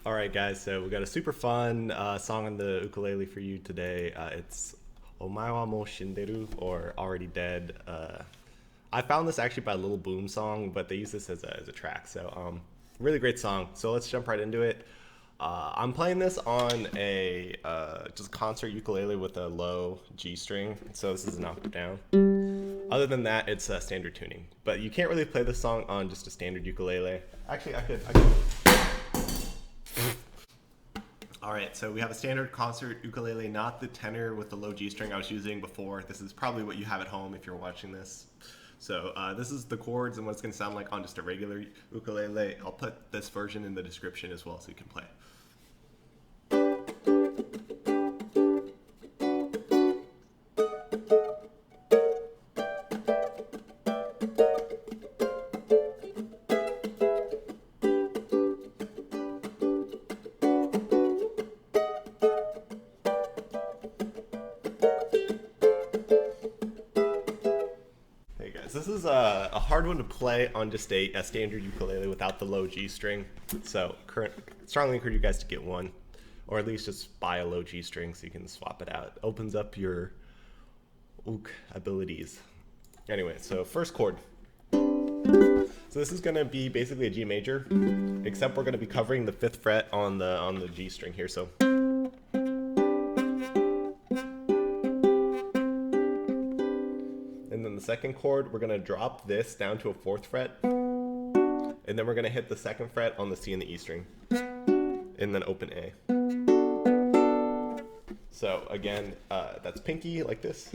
All right, guys. So we got a super fun song on the ukulele for you today. It's "Omae Wa Mou or "Already Dead." I found this actually by a Little Boom song, but they use this as a track. So really great song. So let's jump right into it. I'm playing this on a just concert ukulele with a low G string. So this is an octave down. Other than that, it's standard tuning. But you can't really play this song on just a standard ukulele. Actually, I could. All right, so we have a standard concert ukulele, not the tenor with the low G string I was using before. This is probably what you have at home if you're watching this. So this is the chords and what it's going to sound like on just a regular ukulele. I'll put this version in the description as well so you can play. Hey guys, this is a hard one to play on just a standard ukulele without the low G string. So strongly encourage you guys to get one, or at least just buy a low G string so you can swap it out. It opens up your uk abilities. Anyway, so first chord. So this is going to be basically a G major, except we're going to be covering the 5th fret on the G string here. So. And then the second chord, we're going to drop this down to a 4th fret. And then we're going to hit the 2nd fret on the C and the E string. And then open A. So again, that's pinky like this.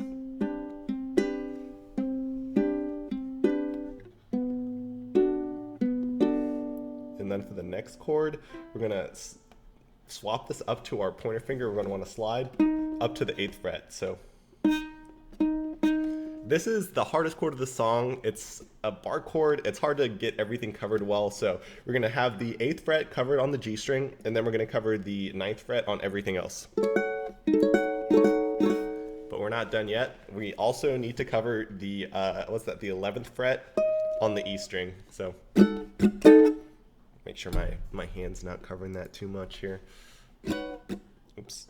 And then for the next chord, we're going to swap this up to our pointer finger. We're going to want to slide up to the 8th fret. So this is the hardest chord of the song. It's a bar chord. It's hard to get everything covered well. So we're going to have the 8th fret covered on the G string, and then we're going to cover the 9th fret on everything else. But we're not done yet. We also need to cover the, the 11th fret on the E string. So make sure my hand's not covering that too much here. Oops.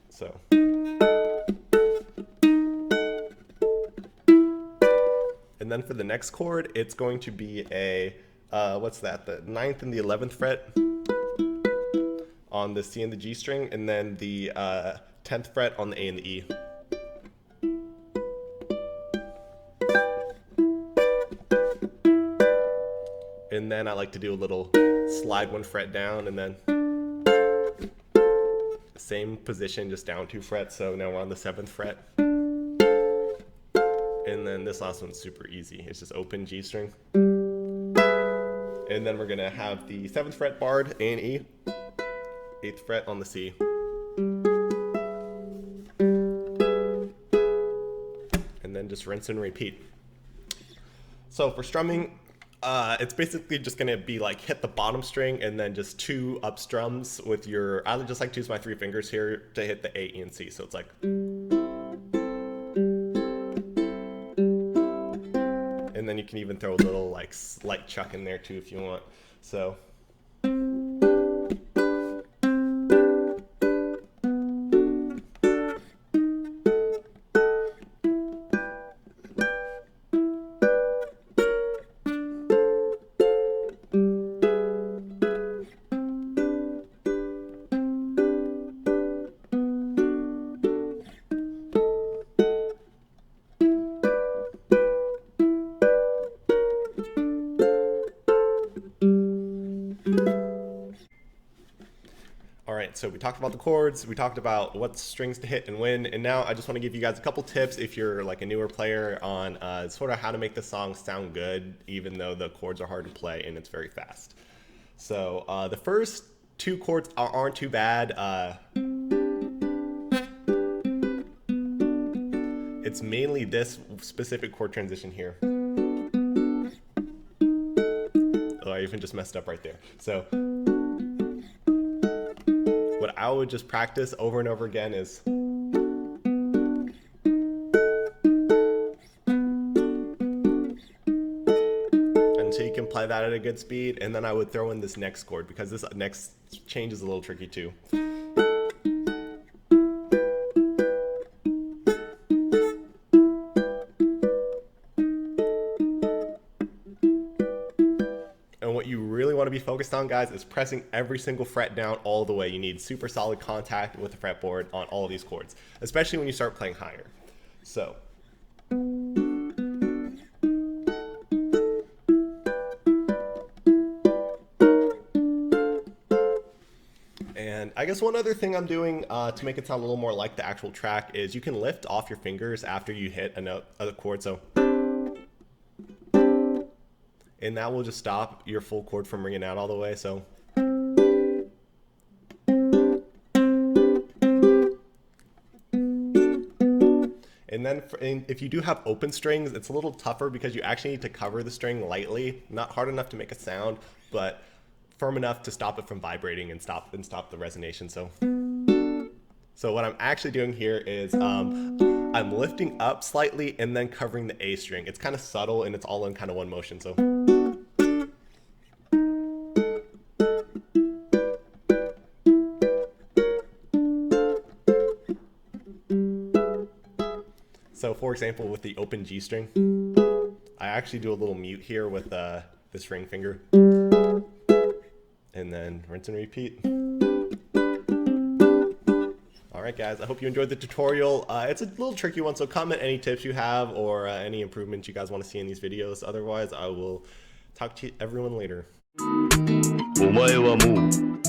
So. And then for the next chord, it's going to be a, the 9th and the 11th fret on the C and the G string, and then the 10th fret on the A and the E. And then I like to do a little slide 1 fret down, and then same position, just down 2 frets. So now we're on the 7th fret. And then this last one's super easy. It's just open G string. And then we're going to have the 7th fret barred, A and E, 8th fret on the C. And then just rinse and repeat. So for strumming, it's basically just going to be like hit the bottom string and then just 2 up strums with your, I just like to use my 3 fingers here to hit the A, E, and C. So it's like. And then you can even throw a little like slight chuck in there too if you want. So. All right, so we talked about the chords, we talked about what strings to hit and when, and now I just want to give you guys a couple tips if you're like a newer player on sort of how to make the song sound good, even though the chords are hard to play and it's very fast. So the first 2 chords aren't too bad. It's mainly this specific chord transition here. Oh, I even just messed up right there. So what I would just practice over and over again is until you can play play that at a good speed, and then I would throw in this next chord because this next change is a little tricky too. And what you really want to be focused on, guys, is pressing every single fret down all the way. You need super solid contact with the fretboard on all of these chords, especially when you start playing higher. So. And I guess one other thing I'm doing to make it sound a little more like the actual track is you can lift off your fingers after you hit a note, a chord. So. And that will just stop your full chord from ringing out all the way. So. And then if you do have open strings, it's a little tougher because you actually need to cover the string lightly, not hard enough to make a sound, but firm enough to stop it from vibrating and stop the resonation. So what I'm actually doing here is I'm lifting up slightly and then covering the A string. It's kind of subtle and it's all in kind of one motion. So for example, with the open G string, I actually do a little mute here with this ring finger. And then rinse and repeat. All right, guys, I hope you enjoyed the tutorial. It's a little tricky one, so comment any tips you have or any improvements you guys want to see in these videos. Otherwise, I will talk to everyone later. お前はもう